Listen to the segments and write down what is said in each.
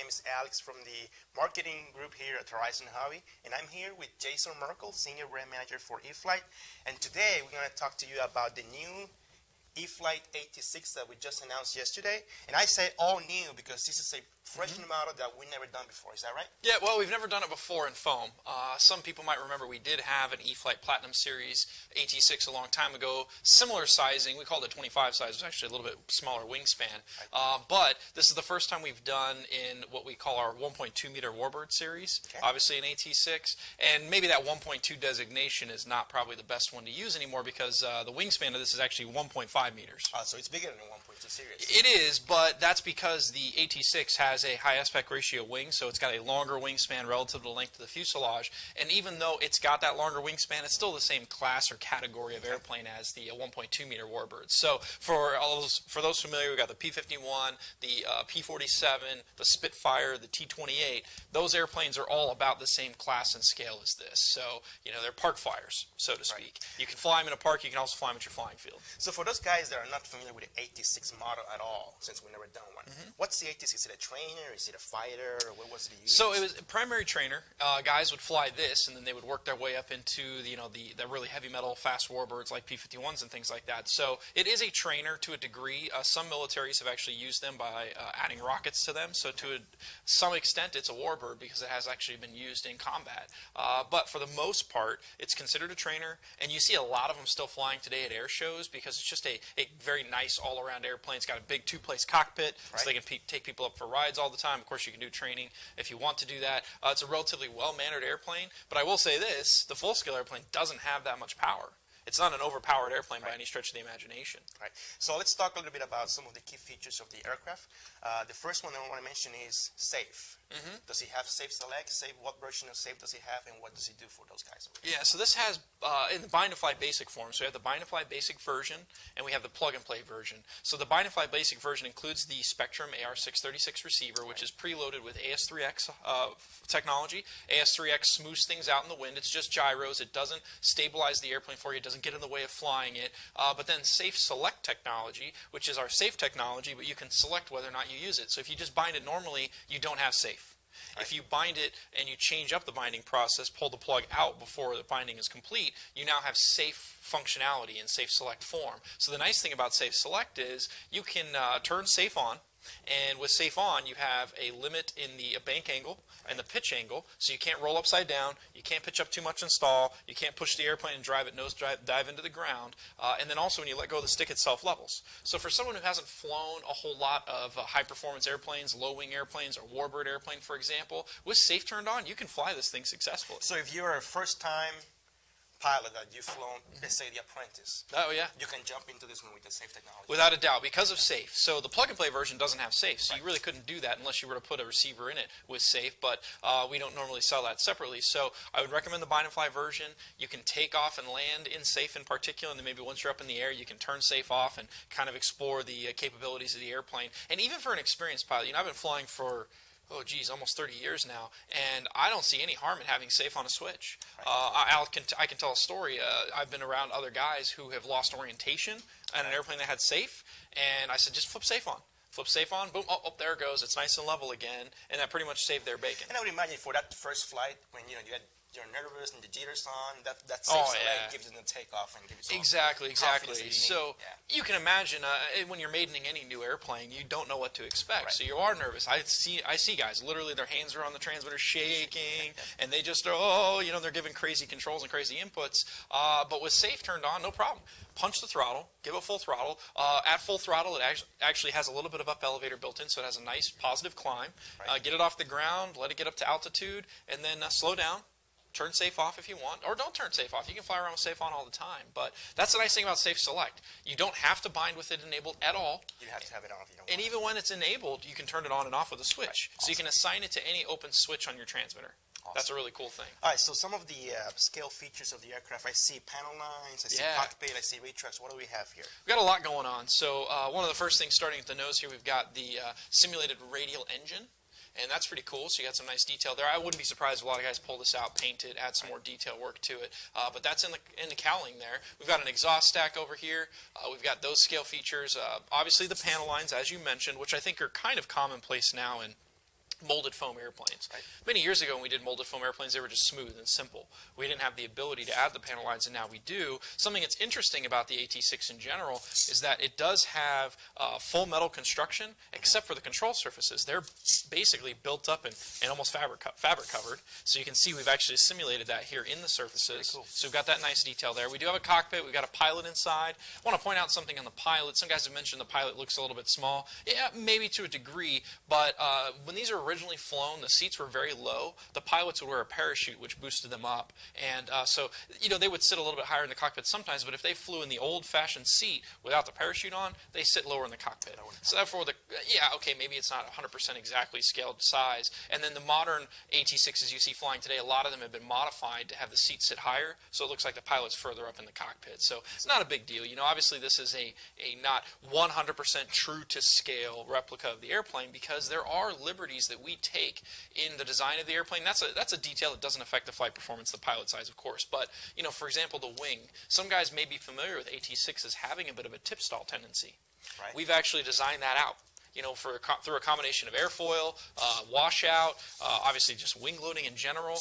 name is Alex from the marketing group here at Horizon Hobby, and I'm here with Jason Merkel, Senior Brand Manager for E-flite. And today we're going to talk to you about the new E-flite AT-6 that we just announced yesterday. And I say all new because this is a fresh new model that we've never done before. Is that right? Yeah, well, we've never done it before in foam. Some people might remember we did have an E-flite Platinum Series AT-6 a long time ago. Similar sizing. We called it 25 size. It was actually a little bit smaller wingspan. But this is the first time we've done in what we call our 1.2 meter warbird series. Okay. Obviously an AT-6. And maybe that 1.2 designation is not probably the best one to use anymore because the wingspan of this is actually 1.5 meters. So it's bigger than a 1.2 series. It is, but that's because the AT-6 has a high aspect ratio wing, so it's got a longer wingspan relative to the length of the fuselage. And even though it's got that longer wingspan, it's still the same class or category of airplane as the 1.2 meter warbird. So for those familiar, we've got the P-51, the P-47, the Spitfire, the T-28. Those airplanes are all about the same class and scale as this. So, you know, they're park flyers, so to speak. You can fly them in a park, you can also fly them at your flying field. So for those guys that are not familiar with the AT-6 model at all, since we've never done one, what's the AT-6? Is it a trainer? Is it a fighter? Or what was it used? So it was a primary trainer. Guys would fly this, and then they would work their way up into the really heavy metal fast warbirds like P-51s and things like that. So it is a trainer to a degree. Some militaries have actually used them by adding rockets to them. So to some extent, it's a warbird because it has actually been used in combat. But for the most part, it's considered a trainer, and you see a lot of them still flying today at air shows because it's just a very nice all-around airplane. It's got a big two-place cockpit, so they can take people up for rides all the time. Of course, you can do training if you want to do that. It's a relatively well-mannered airplane, but I will say this, the full-scale airplane doesn't have that much power. It's not an overpowered airplane by any stretch of the imagination. Right. So let's talk a little bit about some of the key features of the aircraft. The first one I want to mention is safe. Does he have safe select? Safe? What version of safe does he have, and what does he do for those guys? Yeah, so this has in the BNF Basic form. So we have the BNF Basic version, and we have the plug-and-play version. So the BNF Basic version includes the Spectrum AR-636 receiver, which is preloaded with AS3X technology. AS3X smooths things out in the wind. It's just gyros. It doesn't stabilize the airplane for you. It doesn't get in the way of flying it. But then Safe Select technology, which is our safe technology, but you can select whether or not you use it. So if you just bind it normally, you don't have safe. If you bind it and you change up the binding process, pull the plug out before the binding is complete, you now have safe functionality in Safe Select form. So the nice thing about Safe Select is you can turn safe on, and with safe on you have a limit in the bank angle and the pitch angle, so you can't roll upside down, you can't pitch up too much and stall, you can't push the airplane and drive it nose dive into the ground, and then also when you let go of the stick itself levels. So for someone who hasn't flown a whole lot of high performance airplanes, low wing airplanes, or warbird airplane for example, with safe turned on you can fly this thing successfully. So if you're a first time pilot that you've flown, let's say the Apprentice. Oh yeah. You can jump into this one with the safe technology. Without a doubt, because of safe. So the plug-and-play version doesn't have safe, so you really couldn't do that unless you were to put a receiver in it with safe, but we don't normally sell that separately. So I would recommend the BNF version. You can take off and land in safe in particular, and then maybe once you're up in the air, you can turn safe off and kind of explore the capabilities of the airplane. And even for an experienced pilot, you know, I've been flying for almost 30 years now, and I don't see any harm in having safe on a switch. I can tell a story. I've been around other guys who have lost orientation on an airplane that had safe, and I said, just flip safe on. Flip safe on, boom, oh, there it goes. It's nice and level again, and that pretty much saved their bacon. And I would imagine for that first flight, when you're nervous and the jitters on, that safe select gives them the takeoff and gives you Exactly. So you can imagine when you're maidening any new airplane, you don't know what to expect. So you are nervous. I see guys, literally their hands are on the transmitter shaking, and they just they're giving crazy controls and crazy inputs. But with safe turned on, no problem. Punch the throttle, give it full throttle. At full throttle, it actually has a little bit of up elevator built in, so it has a nice positive climb. Get it off the ground, let it get up to altitude, and then slow down. Turn safe off if you want, or don't turn safe off. You can fly around with safe on all the time. But that's the nice thing about Safe Select. You don't have to bind with it enabled at all. You have to have it on if you don't want And even when it's enabled, you can turn it on and off with a switch. So you can assign it to any open switch on your transmitter. That's a really cool thing. All right, so some of the scale features of the aircraft, I see panel lines, I see cockpit, I see retracts. What do we have here? We've got a lot going on. So one of the first things starting at the nose here, we've got the simulated radial engine. And that's pretty cool, so you got some nice detail there. I wouldn't be surprised if a lot of guys pull this out, paint it, add some more detail work to it. But that's in the cowling there. We've got an exhaust stack over here. We've got those scale features. Obviously the panel lines, as you mentioned, which I think are kind of commonplace now in molded foam airplanes. Right. Many years ago when we did molded foam airplanes, they were just smooth and simple. We didn't have the ability to add the panel lines, and now we do. Something that's interesting about the AT-6 in general is that it does have full metal construction, except for the control surfaces. They're basically built up and almost fabric covered. So you can see we've actually simulated that here in the surfaces. Cool. So we've got that nice detail there. We do have a cockpit. We've got a pilot inside. I want to point out something on the pilot. Some guys have mentioned the pilot looks a little bit small. Yeah, maybe to a degree, but when these were originally flown, the seats were very low. The pilots would wear a parachute, which boosted them up. And so, they would sit a little bit higher in the cockpit sometimes, but if they flew in the old-fashioned seat without the parachute on, they sit lower in the cockpit. So therefore, maybe it's not 100% exactly scaled size. And then the modern AT-6s you see flying today, a lot of them have been modified to have the seat sit higher, so it looks like the pilot's further up in the cockpit. So it's not a big deal. Obviously this is a not 100% true to scale replica of the airplane, because there are liberties that we take in the design of the airplane. That's a detail that doesn't affect the flight performance, the pilot size, of course. But, for example, the wing. Some guys may be familiar with AT-6s having a bit of a tip stall tendency. Right. We've actually designed that out. Through a combination of airfoil, washout, obviously just wing loading in general.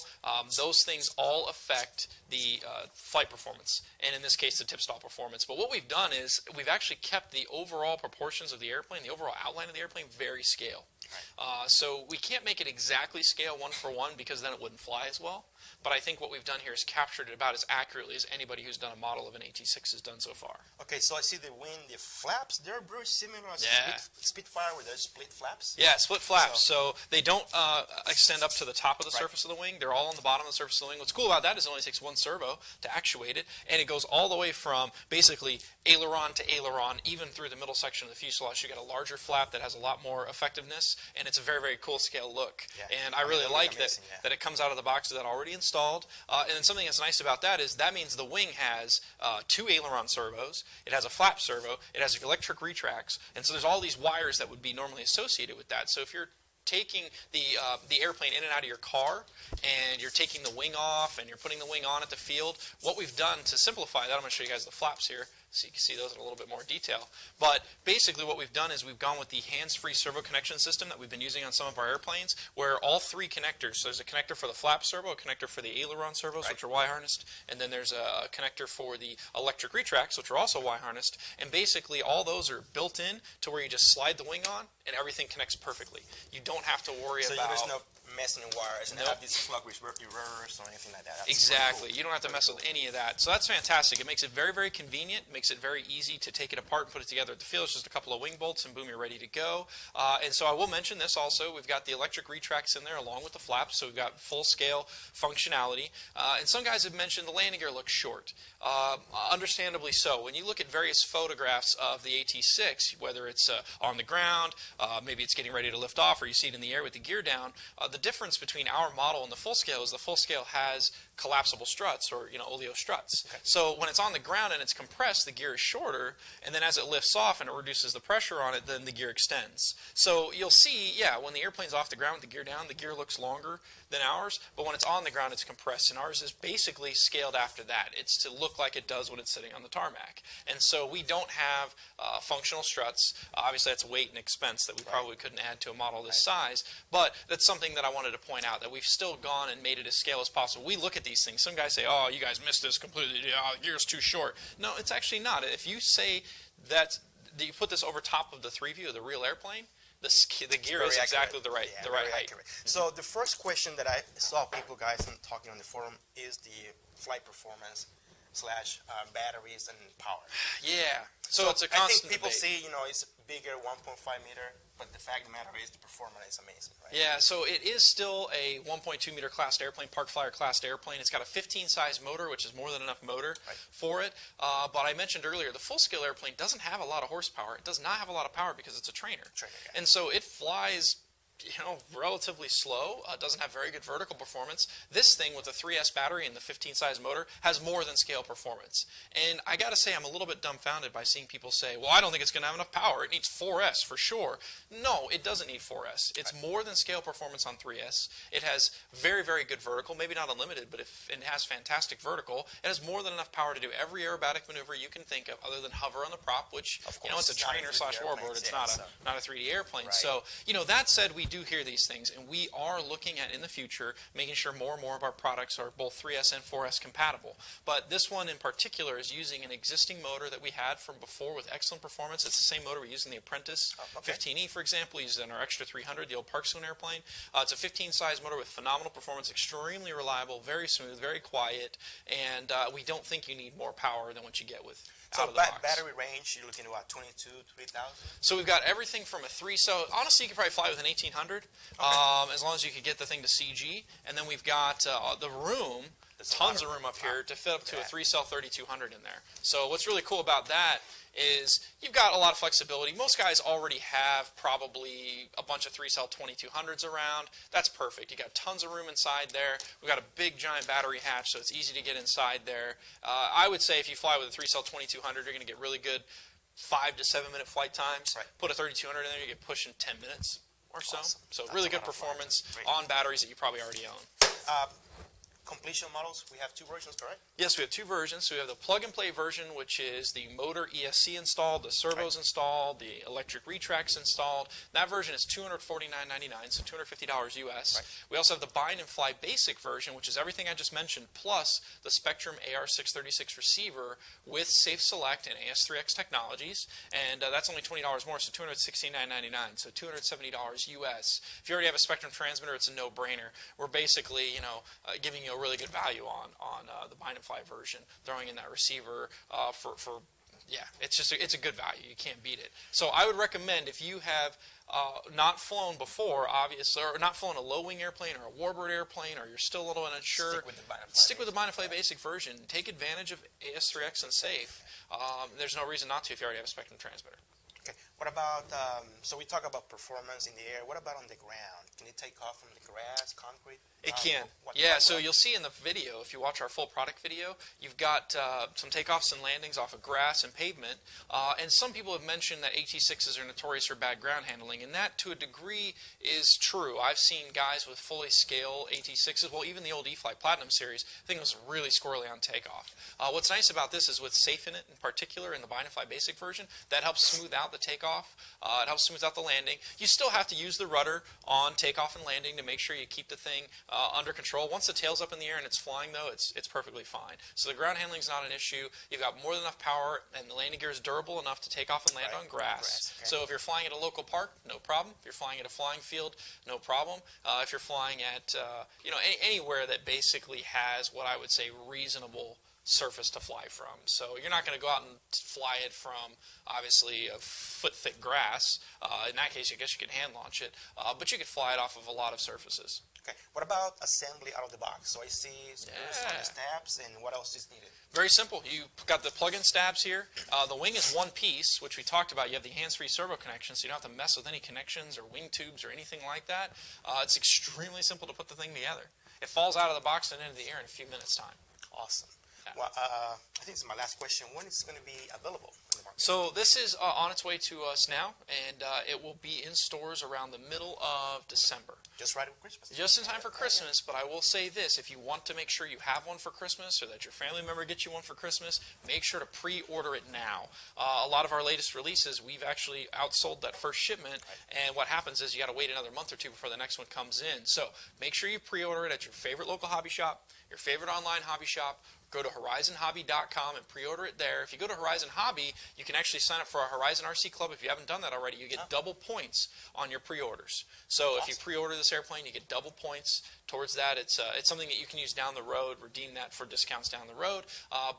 Those things all affect the flight performance, and in this case the tip stall performance. But what we've done is we've actually kept the overall proportions of the airplane, the overall outline of the airplane, very scale. Right. So we can't make it exactly scale one for one, because then it wouldn't fly as well. But I think what we've done here is captured it about as accurately as anybody who's done a model of an AT-6 has done so far. Okay, so I see the wing, the flaps, they're very similar to Spitfire with those split flaps? Yeah, split flaps. So they don't extend up to the top of the surface of the wing. They're all on the bottom of the surface of the wing. What's cool about that is it only takes one servo to actuate it, and it goes all the way from basically aileron to aileron, even through the middle section of the fuselage. You get a larger flap that has a lot more effectiveness, and it's a very, very cool scale look. Yeah. And I really like that it comes out of the box with that already installed. And then something that's nice about that is that means the wing has 2 aileron servos, it has a flap servo, it has electric retracts, and so there's all these wires that would be normally associated with that. So if you're taking the airplane in and out of your car, and you're taking the wing off, and you're putting the wing on at the field, what we've done to simplify that, I'm going to show you guys the flaps here, so you can see those in a little bit more detail. But basically what we've done is we've gone with the hands-free servo connection system that we've been using on some of our airplanes, where all 3 connectors, so there's a connector for the flap servo, a connector for the aileron servos, which are Y-harnessed, and then there's a connector for the electric retracts, which are also Y-harnessed, and basically all those are built in to where you just slide the wing on, and everything connects perfectly. You don't have to worry about... So there's no messing in wires and have this plug reverse or anything like that. That's exactly. Cool. You don't have to mess with any of that. So that's fantastic. It makes it very, very convenient. It makes it very easy to take it apart and put it together at the field. It's just a couple of wing bolts and boom, you're ready to go. And so I will mention this also. We've got the electric retracts in there along with the flaps, so we've got full-scale functionality. And some guys have mentioned the landing gear looks short. Understandably so. When you look at various photographs of the AT-6, whether it's on the ground, maybe it's getting ready to lift off, or you see it in the air with the gear down, the difference between our model and the full scale is the full scale has collapsible struts, or oleo struts. Okay. So when it's on the ground and it's compressed, the gear is shorter, and then as it lifts off and it reduces the pressure on it, then the gear extends. So you'll see, when the airplane's off the ground with the gear down, the gear looks longer than ours, but when it's on the ground, it's compressed, and ours is basically scaled after that. It's to look like it does when it's sitting on the tarmac. And so we don't have functional struts. Obviously, that's weight and expense that we probably couldn't add to a model this size, but that's something that I wanted to point out, that we've still gone and made it as scale as possible. We look at these things. Some guys say, oh, you guys missed this completely. The gear's too short. No, it's actually not. If you say that you put this over top of the 3-view of the real airplane, the gear is exactly the right height. So the first question that I saw people guys talking on the forum is the flight performance / batteries and power. Yeah. So it's a constant I think people debate. see, it's bigger, 1.5 meter, but the fact of the matter is the performance is amazing, right? Yeah, so it is still a 1.2 meter classed airplane, Park Flyer classed airplane. It's got a 15 size motor, which is more than enough motor for it. But I mentioned earlier, the full scale airplane doesn't have a lot of horsepower. It does not have a lot of power because it's a trainer. And so it flies relatively slow, doesn't have very good vertical performance. This thing with the 3S battery and the 15 size motor has more than scale performance. And I gotta say, I'm a little bit dumbfounded by seeing people say, well, I don't think it's gonna have enough power. It needs 4S for sure. No, it doesn't need 4S. It's more than scale performance on 3S. It has very, very good vertical, maybe not unlimited, but it has fantastic vertical. It has more than enough power to do every aerobatic maneuver you can think of other than hover on the prop, which, it's a trainer / warbird. It's not a 3D airplane. So, that said, we do hear these things, and we are looking at, in the future, making sure more and more of our products are both 3S and 4S compatible. But this one in particular is using an existing motor that we had from before with excellent performance. It's the same motor we use in the Apprentice 15E, for example. We use it in our Extra 300, the old Park Saloon airplane. It's a 15-size motor with phenomenal performance, extremely reliable, very smooth, very quiet, and we don't think you need more power than what you get with out of the box. Battery range, you're looking at what, 22, 3,000? So we've got everything from a 3-cell. Honestly, you could probably fly with an 1800, as long as you could get the thing to CG. And then we've got the room. Tons of room up here to fit up to a 3-cell 3200 in there. So what's really cool about that is you've got a lot of flexibility. Most guys already have probably a bunch of 3-cell 2200s around. That's perfect. You got tons of room inside there. We've got a big giant battery hatch, so it's easy to get inside there. I would say if you fly with a 3-cell 2200, you're going to get really good 5 to 7 minute flight times. Right. Put a 3200 in there, you get pushing 10 minutes or so. Awesome. So That's really good performance on batteries that you probably already own. Completion models, we have 2 versions, correct? Yes, we have 2 versions. So we have the plug-and-play version, which is the motor ESC installed, the servos installed, the electric retracts installed. That version is $249.99, so $250 US. Right. We also have the Bind and Fly Basic version, which is everything I just mentioned, plus the Spectrum AR-636 receiver with Safe Select and AS3X technologies, and that's only $20 more, so $269.99, so $270 US. If you already have a Spectrum transmitter, it's a no-brainer. We're basically, giving you a really good value on the Bind and Fly version, throwing in that receiver it's a good value. You can't beat it. So I would recommend, if you have not flown before, obviously, or not flown a low-wing airplane or a warbird airplane, or you're still a little unsure, stick with the Bind and Fly Basic version. Take advantage of AS3X and Safe. There's no reason not to if you already have a Spectrum transmitter. Okay. What about, so we talk about performance in the air. What about on the ground? Can it take off from the grass, concrete? It can. Yeah, so you'll see in the video, if you watch our full product video, you've got some takeoffs and landings off of grass and pavement. And some people have mentioned that AT-6s are notorious for bad ground handling, and that, to a degree, is true. I've seen guys with fully scale AT-6s, well, even the old E-flite Platinum series, I think it was really squirrely on takeoff. What's nice about this is with Safe in it, in particular, in the Bind and Fly Basic version, that helps smooth out the takeoff. It helps smooth out the landing. You still have to use the rudder on takeoff and landing to make sure you keep the thing under control. Once the tail's up in the air and it's flying, though, it's perfectly fine. So the ground handling is not an issue. You've got more than enough power, and the landing gear is durable enough to take off and land on grass. Okay. So if you're flying at a local park, no problem. If you're flying at a flying field, no problem. If you're flying at anywhere that basically has what I would say reasonable surface to fly from. So you're not going to go out and fly it from, obviously, a foot-thick grass. In that case, I guess you could hand launch it. But you could fly it off of a lot of surfaces. Okay. What about assembly out of the box? So I see screws on the stabs, and what else is needed? Very simple. You've got the plug-in stabs here. The wing is one piece, which we talked about. You have the hands-free servo connection, so you don't have to mess with any connections or wing tubes or anything like that. It's extremely simple to put the thing together. It falls out of the box and into the air in a few minutes' time. Awesome. Well, I think this is my last question. When is it going to be available in the market? So this is on its way to us now, and it will be in stores around the middle of December. Just right at Christmas. Just in time for Christmas, but I will say this. If you want to make sure you have one for Christmas, or that your family member gets you one for Christmas, make sure to pre-order it now. A lot of our latest releases, we've actually outsold that first shipment, and what happens is you got to wait another month or two before the next one comes in. So make sure you pre-order it at your favorite local hobby shop, your favorite online hobby shop. Go to horizonhobby.com and pre-order it there. If you go to Horizon Hobby, you can actually sign up for our Horizon RC Club. If you haven't done that already, you get double points on your pre-orders. So if you pre-order this airplane, you get double points towards that. It's something that you can use down the road, redeem that for discounts down the road.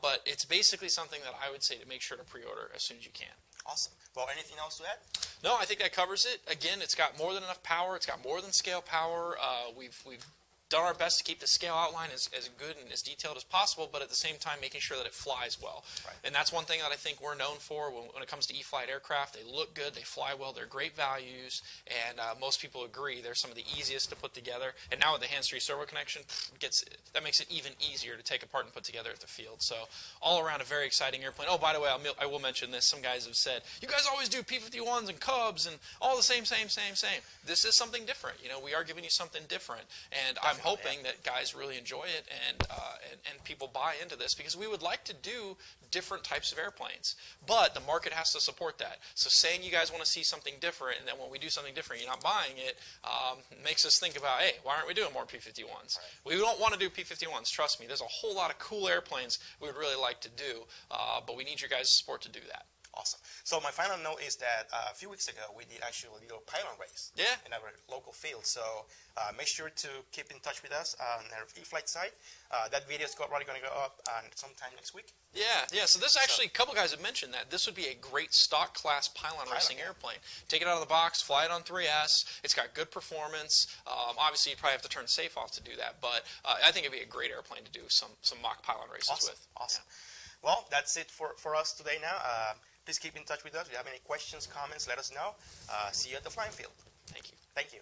But it's basically something that I would say to make sure to pre-order as soon as you can. Awesome. Well, anything else to add? No, I think that covers it. Again, it's got more than enough power. It's got more than scale power. We've done our best to keep the scale outline as good and as detailed as possible, but at the same time making sure that it flies well. Right. And that's one thing that I think we're known for when it comes to E-flite aircraft. They look good, they fly well, they're great values, and most people agree they're some of the easiest to put together. And now with the hands-free servo connection, that makes it even easier to take apart and put together at the field. So all around a very exciting airplane. Oh, by the way, I will mention this. Some guys have said, you guys always do P-51s and Cubs and all the same. This is something different. We are giving you something different. And I'm hoping that guys really enjoy it and people buy into this, because we would like to do different types of airplanes. But the market has to support that. So saying you guys want to see something different, and then when we do something different, you're not buying it, makes us think about, hey, why aren't we doing more P-51s? Right. We don't want to do P-51s, trust me. There's a whole lot of cool airplanes we would really like to do, but we need your guys' support to do that. Awesome. So my final note is that a few weeks ago we did actually a little pylon race in our local field. So make sure to keep in touch with us on our E-flite site. That video is probably going to go up sometime next week. Yeah. So this actually, a couple guys have mentioned that this would be a great stock class pylon racing airplane. Take it out of the box, fly it on 3S. It's got good performance. Obviously, you probably have to turn safe off to do that, but I think it'd be a great airplane to do some mock pylon races with. Awesome. Yeah. Well, that's it for us today now. Please keep in touch with us. If you have any questions, comments, let us know. See you at the flying field. Thank you. Thank you.